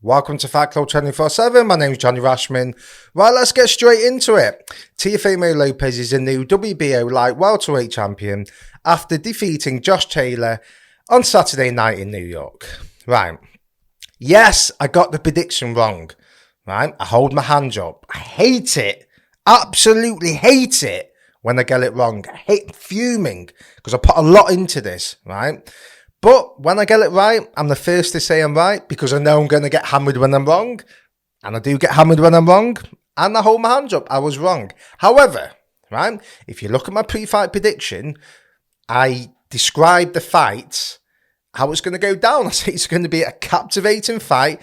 Welcome to Fight Club 24/7. My name is Johnny Rashman. Right, let's get straight into it. Teofimo Lopez is a new WBO light welterweight champion after defeating Josh Taylor on Saturday night in New York. Right. Yes, I got the prediction wrong. Right. I hold my hands up. I hate it. Absolutely hate it when I get it wrong. I hate fuming because I put a lot into this. Right. But when I get it right, I'm the first to say I'm right because I know I'm going to get hammered when I'm wrong. And I do get hammered when I'm wrong. And I hold my hands up. I was wrong. However, right, if you look at my pre-fight prediction, I described the fight, how it's going to go down. I say it's going to be a captivating fight.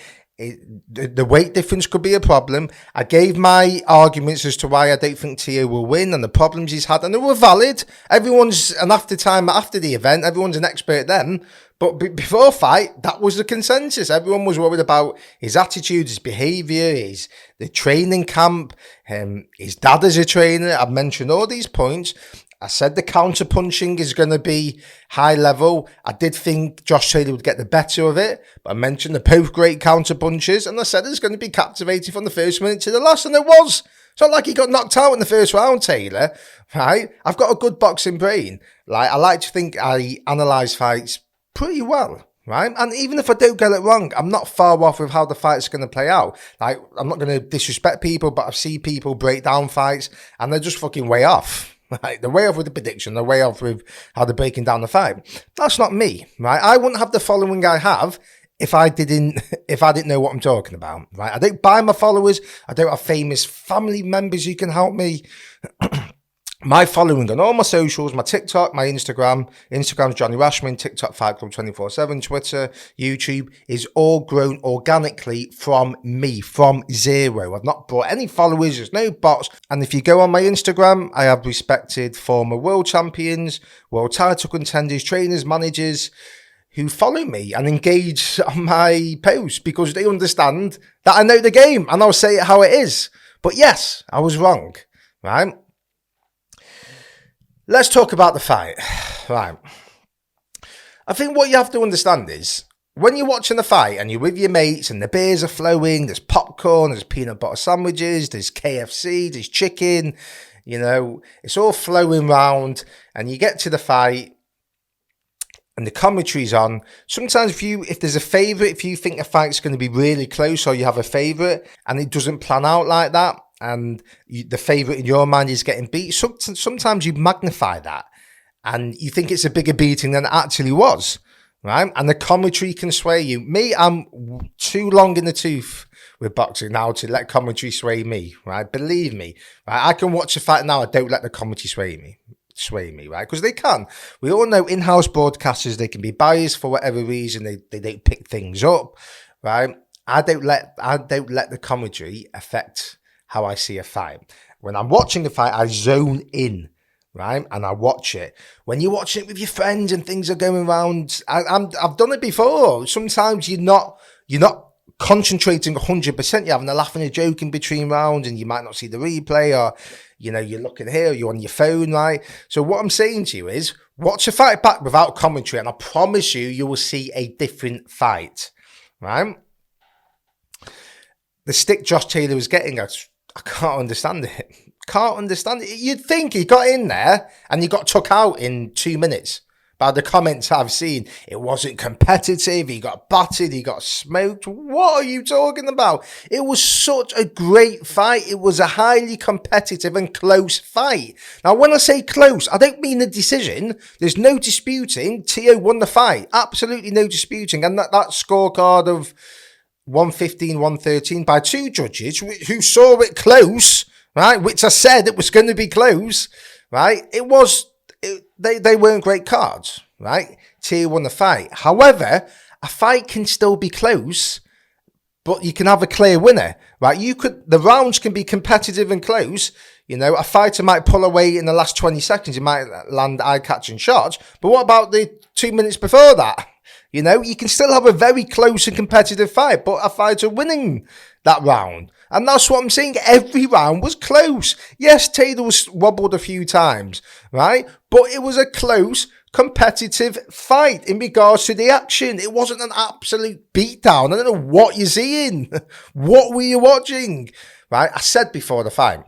The weight difference could be a problem. I gave my arguments as to why I don't think Teo will win and the problems he's had, and they were valid. After the event, everyone's an expert then. But before fight, that was the consensus. Everyone was worried about his attitude, his behaviour, the training camp, his dad as a trainer. I've mentioned all these points. I said the counter punching is going to be high level. I did think Josh Taylor would get the better of it, but I mentioned the both great counter punches, and I said it's going to be captivating from the first minute to the last, and it was. It's not like he got knocked out in the first round, Taylor, right? I've got a good boxing brain. I like to think I analyse fights pretty well, right? And even if I don't get it wrong, I'm not far off with how the fight's going to play out. I'm not going to disrespect people, but I see people break down fights, and they're just fucking way off. Right, they're way off with the prediction, they're way off with how they're breaking down the fight. That's not me, right? I wouldn't have the following I have if I didn't know what I'm talking about, right? I don't buy my followers. I don't have famous family members who can help me. My following on all my socials, my TikTok, my Instagram's Johnny Rashman, TikTok Fight Club 24/7, Twitter, YouTube, is all grown organically from me, from zero. I've not brought any followers, there's no bots. And if you go on my Instagram, I have respected former world champions, world title contenders, trainers, managers who follow me and engage on my posts because they understand that I know the game and I'll say it how it is. But yes, I was wrong, right? Let's talk about the fight. Right. I think what you have to understand is when you're watching the fight and you're with your mates and the beers are flowing, there's popcorn, there's peanut butter sandwiches, there's KFC, there's chicken, it's all flowing round, and you get to the fight and the commentary's on. Sometimes if there's a favourite, if you think a fight's going to be really close or you have a favourite and it doesn't plan out like that, and the favourite in your mind is getting beat, sometimes you magnify that and you think it's a bigger beating than it actually was, right? And the commentary can sway you. Me, I'm too long in the tooth with boxing now to let commentary sway me, right? Believe me, right? I can watch a fight now, I don't let the commentary sway me, right? Because they can. We all know in-house broadcasters, they can be biased for whatever reason, they don't pick things up, right? I don't let the commentary affect how I see a fight. When I'm watching a fight, I zone in, right? And I watch it. When you're watching it with your friends and things are going around, I've done it before. Sometimes you're not concentrating 100%. You're having a laugh and a joke in between rounds and you might not see the replay, or, you're looking here, you're on your phone, right? So what I'm saying to you is watch a fight back without commentary and I promise you will see a different fight, right? The stick Josh Taylor was getting, I can't understand it. Can't understand it. You'd think he got in there and he got took out in 2 minutes. By the comments I've seen, it wasn't competitive. He got battered. He got smoked. What are you talking about? It was such a great fight. It was a highly competitive and close fight. Now, when I say close, I don't mean the decision. There's no disputing. Teo won the fight. Absolutely no disputing. And that scorecard of 115, 113 by two judges who saw it close, right? Which I said it was going to be close, right? They weren't great cards, right? Teo won the fight. However, a fight can still be close, but you can have a clear winner, right? The rounds can be competitive and close. A fighter might pull away in the last 20 seconds. He might land eye-catching shots. But what about the 2 minutes before that? You can still have a very close and competitive fight, but a fighter winning that round. And that's what I'm saying. Every round was close. Yes, Taylor was wobbled a few times, right? But it was a close, competitive fight in regards to the action. It wasn't an absolute beatdown. I don't know what you're seeing. What were you watching? Right? I said before the fight,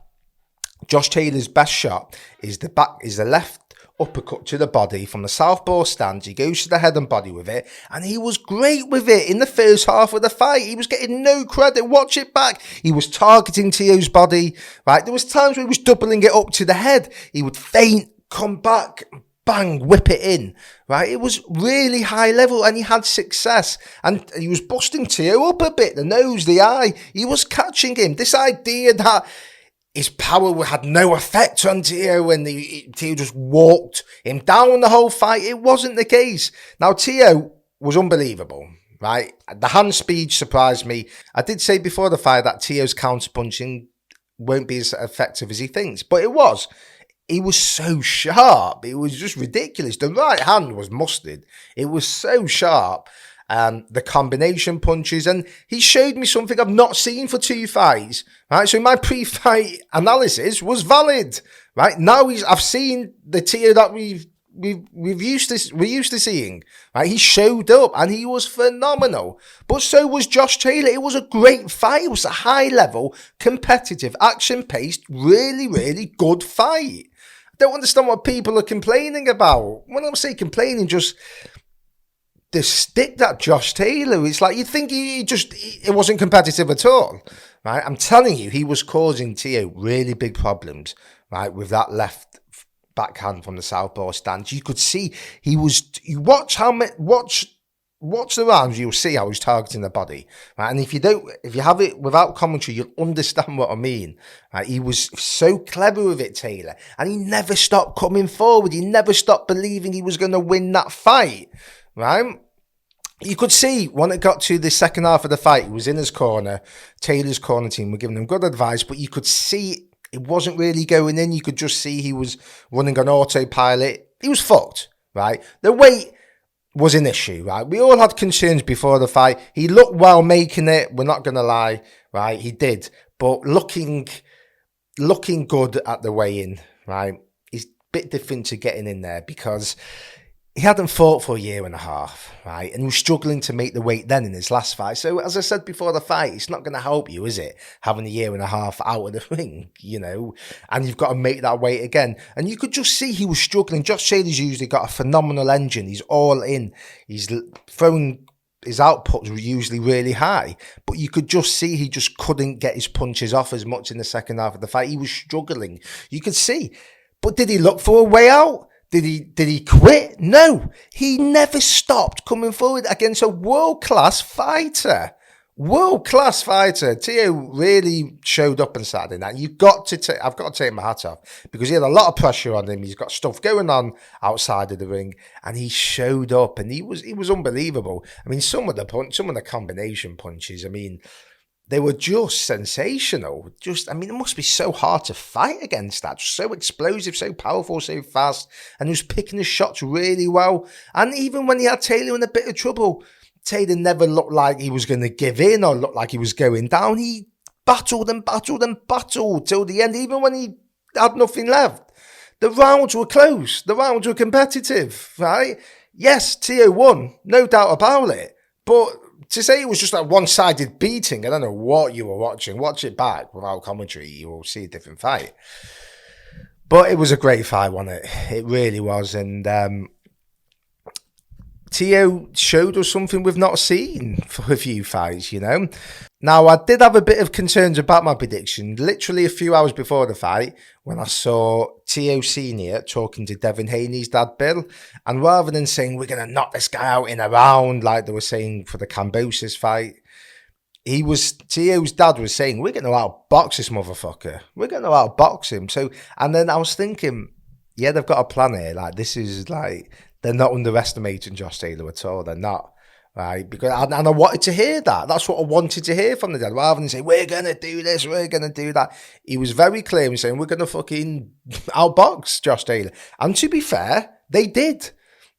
Josh Taylor's best shot is the left uppercut to the body from the southpaw stance. He goes to the head and body with it, and he was great with it in the first half of the fight. He was getting no credit. Watch it back. He was targeting Teo's body, right? There was times where he was doubling it up to the head. He would feint, come back, bang, whip it in, right? It was really high level, and he had success, and he was busting Teo up a bit, the nose, the eye. He was catching him. This idea that his power had no effect on Teo and Teo just walked him down the whole fight. It wasn't the case. Now, Teo was unbelievable, right? The hand speed surprised me. I did say before the fight that Teo's counter-punching won't be as effective as he thinks, but it was. He was so sharp. It was just ridiculous. The right hand was mustard. It was so sharp. The combination punches, and he showed me something I've not seen for 2 fights, right? So my pre-fight analysis was valid, right? Now I've seen the Teo that we're used to seeing, right? He showed up and he was phenomenal, but so was Josh Taylor. It was a great fight. It was a high level, competitive, action paced, really, really good fight. I don't understand what people are complaining about. When I say complaining, just the stick that Josh Taylor, it's like you think it wasn't competitive at all, right? I'm telling you, he was causing Teo really big problems, right, with that left backhand from the southpaw stance. You could see you watch the rounds, you'll see how he's targeting the body, right? And if you have it without commentary, you'll understand what I mean, right? He was so clever with it, Taylor, and he never stopped coming forward. He never stopped believing he was going to win that fight. Right? You could see when it got to the second half of the fight, he was in his corner. Taylor's corner team were giving him good advice, but you could see it wasn't really going in. You could just see he was running on autopilot. He was fucked, right? The weight was an issue, right? We all had concerns before the fight. He looked well making it. We're not going to lie, right? He did. But looking good at the weigh-in, right, is a bit different to getting in there because he hadn't fought for a year and a half, right? And he was struggling to make the weight then in his last fight. So, as I said before the fight, it's not going to help you, is it? Having a year and a half out of the ring, and you've got to make that weight again. And you could just see he was struggling. Josh Taylor's usually got a phenomenal engine. He's all in. He's throwing, his outputs were usually really high. But you could just see he just couldn't get his punches off as much in the second half of the fight. He was struggling. You could see. But did he look for a way out? Did he quit? No. He never stopped coming forward against a world-class fighter. World-class fighter. Teo really showed up on Saturday night. I've got to take my hat off because he had a lot of pressure on him. He's got stuff going on outside of the ring, and he showed up, and he was unbelievable. I mean, some of the combination punches, I mean, they were just sensational. It must be so hard to fight against that. So explosive, so powerful, so fast. And he was picking his shots really well. And even when he had Taylor in a bit of trouble, Taylor never looked like he was going to give in or looked like he was going down. He battled and battled and battled till the end, even when he had nothing left. The rounds were close. The rounds were competitive, right? Yes, Teo won, no doubt about it. But to say it was just a one-sided beating, I don't know what you were watching. Watch it back without commentary. You will see a different fight. But it was a great fight, wasn't it? It really was. And Teo showed us something we've not seen for a few fights, Now, I did have a bit of concerns about my prediction. Literally a few hours before the fight, when I saw Teo Sr. talking to Devin Haney's dad, Bill, and rather than saying, we're going to knock this guy out in a round, like they were saying for the Kambosos fight, Teo's dad was saying, we're going to outbox this motherfucker. We're going to outbox him. So, and then I was thinking, yeah, they've got a plan here. Like, this is like, they're not underestimating Josh Taylor at all. They're not. Right, because and I wanted to hear that. That's what I wanted to hear from the dad. Rather than say, we're going to do this, we're going to do that. He was very clear in saying, we're going to fucking outbox Josh Taylor. And to be fair, they did.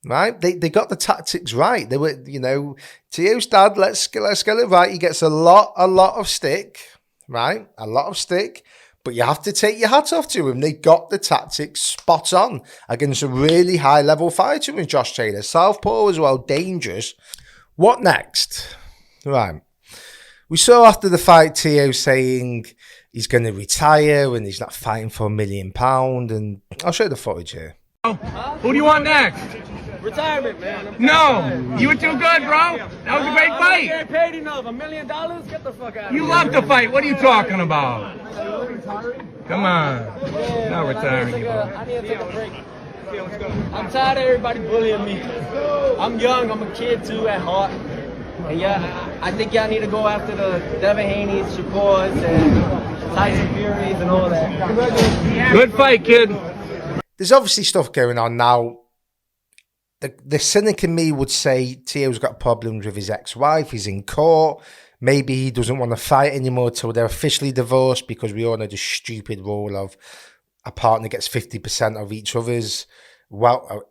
Right? They got the tactics right. They were, Teo's dad, let's get it right. He gets a lot of stick, right? A lot of stick. But you have to take your hat off to him. They got the tactics spot on against a really high-level fighter with Josh Taylor. Southpaw as well, dangerous. What next? Right. We saw after the fight Teo saying he's going to retire and he's not fighting for £1 million. And I'll show you the footage here. Who do you want next? Retirement, man. No, you were too good, bro. That was a great I'm not fight. getting paid enough. $1 million? Get the fuck out of here. You love to fight. What are you talking about? Come on. Not retiring, you bro. I need to take a break. I'm tired of everybody bullying me. I'm young. I'm a kid too at heart. And yeah, I think y'all need to go after the Devin Haney's, Shakur's, and Tyson Fury's and all that. Good fight, kid. There's obviously stuff going on now. The cynic in me would say Teo's got problems with his ex-wife. He's in court. Maybe he doesn't want to fight anymore till they're officially divorced, because we all know the stupid rule of a partner gets 50% of each other's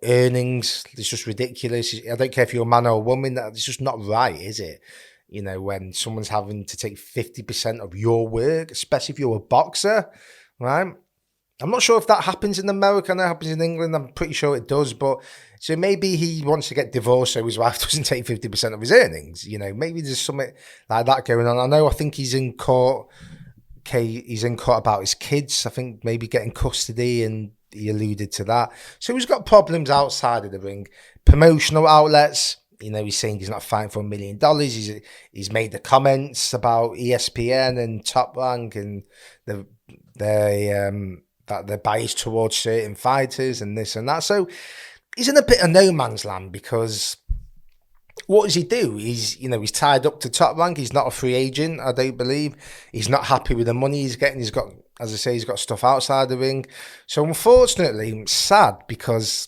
earnings. It's just ridiculous. I don't care if you're a man or a woman. It's just not right, is it? You know, when someone's having to take 50% of your work, especially if you're a boxer, right? I'm not sure if that happens in America. I know it happens in England. I'm pretty sure it does. But so maybe he wants to get divorced so his wife doesn't take 50% of his earnings. You know, maybe there's something like that going on. I think he's in court. Okay, he's in court about his kids. I think maybe getting custody, and he alluded to that. So he's got problems outside of the ring. Promotional outlets. You know, he's saying he's not fighting for $1 million. He's made the comments about ESPN and Top Rank and that they're biased towards certain fighters and this and that. So he's in a bit of no man's land, because what does he do? He's tied up to Top Rank. He's not a free agent, I don't believe. He's not happy with the money he's getting. He's got, as I say, he's got stuff outside the ring. So unfortunately, I'm sad because,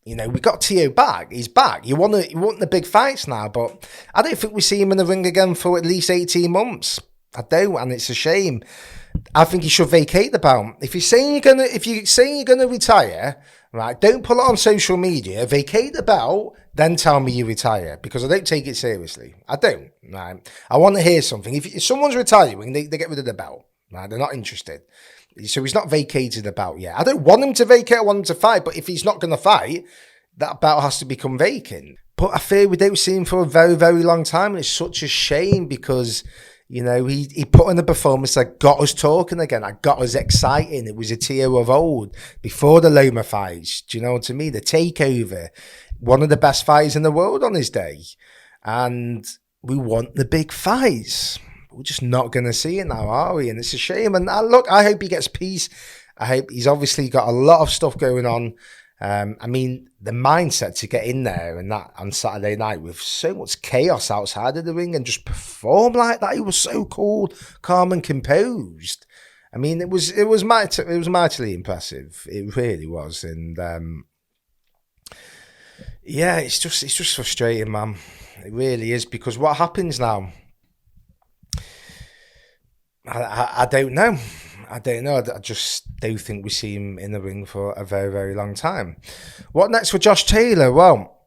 you know, we got Teo back. He's back. You want the big fights now, but I don't think we see him in the ring again for at least 18 months. I don't, and it's a shame. I think you should vacate the belt. If you're saying you're gonna retire, right? Don't put it on social media. Vacate the belt, then tell me you retire, because I don't take it seriously. I don't. Right? I want to hear something. If someone's retiring, they get rid of the belt. Right? They're not interested. So he's not vacated the belt yet. I don't want him to vacate. I want him to fight. But if he's not going to fight, that belt has to become vacant. But I fear we don't see him for a very, very long time, and it's such a shame because, you know, he put in a performance that got us talking again, that got us exciting. It was a Teo of old, before the Loma fights. Do you know what I mean? The takeover, one of the best fighters in the world on his day. And we want the big fights. We're just not going to see it now, are we? And it's a shame. And look, I hope he gets peace. I hope he's obviously got a lot of stuff going on. I mean, the mindset to get in there and that on Saturday night with so much chaos outside of the ring and just perform like that. He was so cool, calm and composed. I mean, it was mightily impressive. It really was. And yeah, it's just frustrating, man. It really is, because what happens now? I don't know. I just don't think we see him in the ring for a very, very long time. What next for Josh Taylor? Well,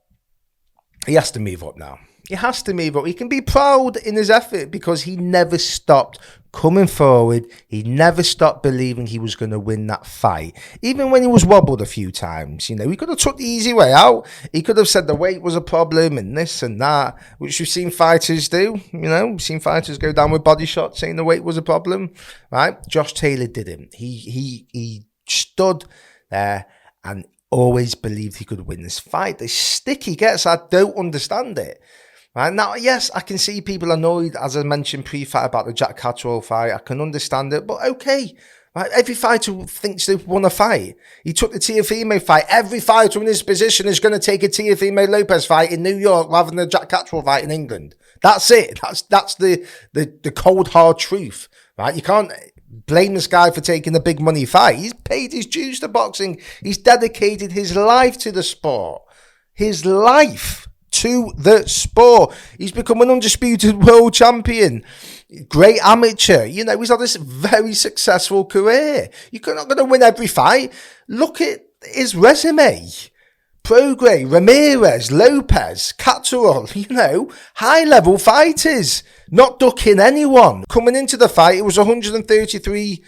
he has to move up now. He has to move up. He can be proud in his effort because he never stopped coming forward. He never stopped believing he was going to win that fight. Even when he was wobbled a few times, you know, he could have took the easy way out. He could have said the weight was a problem and this and that, which we've seen fighters do. You know, we've seen fighters go down with body shots saying the weight was a problem, right? Josh Taylor didn't. He stood there and always believed he could win this fight. The stick he gets, I don't understand it. Right now, yes, I can see people annoyed, as I mentioned pre-fight, about the Jack Catterall fight. I can understand it, but okay. Right? Every fighter thinks they've won a fight. He took the Teofimo fight. Every fighter in this position is going to take a Teofimo Lopez fight in New York rather than a Jack Catterall fight in England. That's it. That's the cold hard truth. Right? You can't blame this guy for taking a big money fight. He's paid his dues to boxing. He's dedicated his life to the sport. His life to the sport. He's become an undisputed world champion. Great amateur. You know, he's had this very successful career. You're not going to win every fight. Look at his resume. Prograis, Ramirez, Lopez, Catterall, you know, high-level fighters. Not ducking anyone. Coming into the fight, it was 133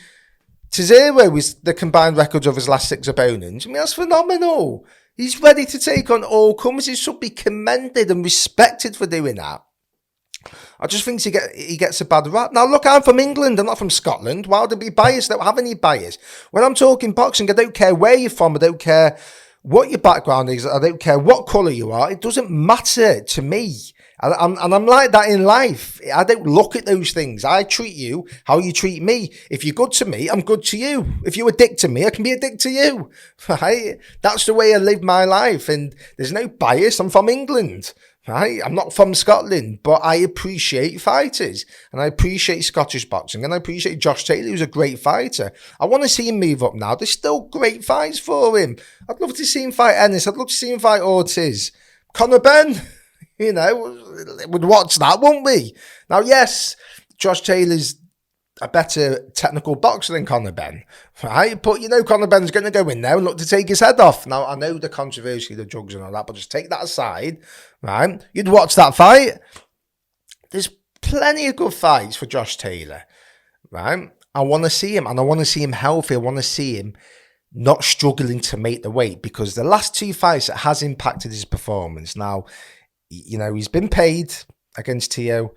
to 0 is the combined records of his last 6 opponents. I mean, that's phenomenal. He's ready to take on all comers. He should be commended and respected for doing that. I just think he gets a bad rap. Now, look, I'm from England. I'm not from Scotland. Why would I be biased? I don't have any bias. When I'm talking boxing, I don't care where you're from. I don't care what your background is. I don't care what colour you are. It doesn't matter to me. And I'm like that in life. I don't look at those things. I treat you how you treat me. If you're good to me, I'm good to you. If you're a dick to me, I can be a dick to you. Right? That's the way I live my life. And there's no bias. I'm from England. Right? I'm not from Scotland, but I appreciate fighters. And I appreciate Scottish boxing. And I appreciate Josh Taylor, who's a great fighter. I want to see him move up now. There's still great fights for him. I'd love to see him fight Ennis. I'd love to see him fight Ortiz. Conor Benn. You know, we'd watch that, wouldn't we? Now, yes, Josh Taylor's a better technical boxer than Conor Benn, right? But, you know, Conor Benn's going to go in there and look to take his head off. Now, I know the controversy, the drugs and all that, but just take that aside, right? You'd watch that fight. There's plenty of good fights for Josh Taylor, right? I want to see him, and I want to see him healthy. I want to see him not struggling to make the weight, because the last 2 fights, it has impacted his performance. Now, you know, he's been paid against Tio.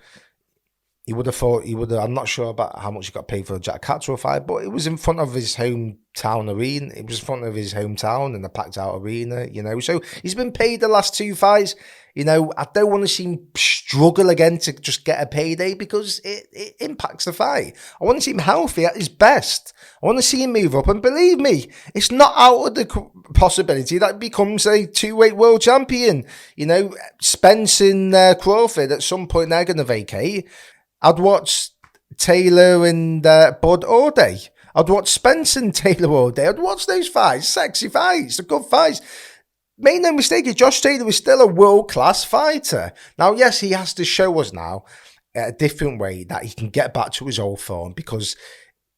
He would have thought, I'm not sure about how much he got paid for the Jack Catterall fight, but it was in front of his hometown arena. It was in front of his hometown in the packed out arena, you know. So he's been paid the last 2 fights. You know, I don't want to see him struggle again to just get a payday, because it impacts the fight. I want to see him healthy at his best. I want to see him move up. And believe me, it's not out of the possibility that he becomes a 2-weight world champion. You know, Spence and Crawford, at some point, they're going to vacate. I'd watch Taylor and Bud all day. I'd watch Spence and Taylor all day. I'd watch those fights. Sexy fights. They're good fights. Make no mistake, Josh Taylor is still a world-class fighter. Now, yes, he has to show us now a different way that he can get back to his old form, because,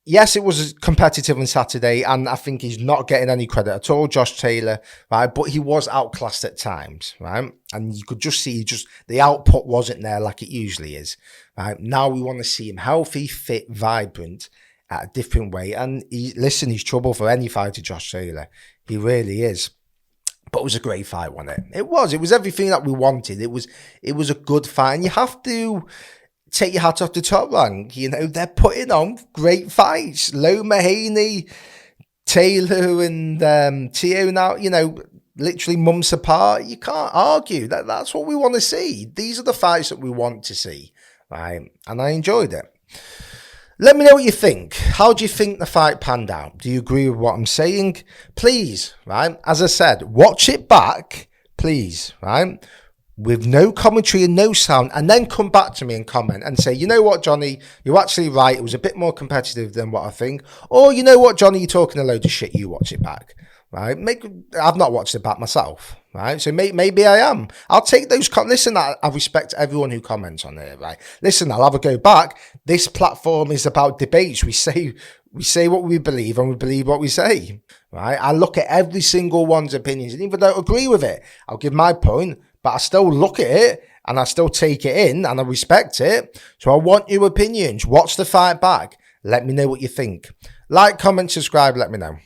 yes, it was competitive on Saturday, and I think he's not getting any credit at all, Josh Taylor, right? But he was outclassed at times, right? And you could just see the output wasn't there like it usually is, right? Now we want to see him healthy, fit, vibrant, at a different way. And he's trouble for any fighter, Josh Taylor. He really is. But it was a great fight, wasn't it? It was everything that we wanted. It was a good fight. And you have to take your hat off to Top Rank. You know, they're putting on great fights. Loma, Haney, Taylor and Tio now, you know, literally months apart. You can't argue. That's what we want to see. These are the fights that we want to see, right? And I enjoyed it. Let me know what you think. How do you think the fight panned out? Do you agree with what I'm saying? Please, right? As I said, watch it back, please, right? With no commentary and no sound, and then come back to me and comment and say, you know what, Johnny, you're actually right. It was a bit more competitive than what I think. Or, you know what, Johnny, you're talking a load of shit. You watch it back, right? I've not watched it back myself, right? So maybe I am. I'll take those. Listen, I respect everyone who comments on it, right? Listen, I'll have a go back. This platform is about debates. We say what we believe, and we believe what we say, right? I look at every single one's opinions, and even though I don't agree with it, I'll give my point, but I still look at it, and I still take it in, and I respect it. So I want your opinions. Watch the fight back. Let me know what you think. Like, comment, subscribe, let me know.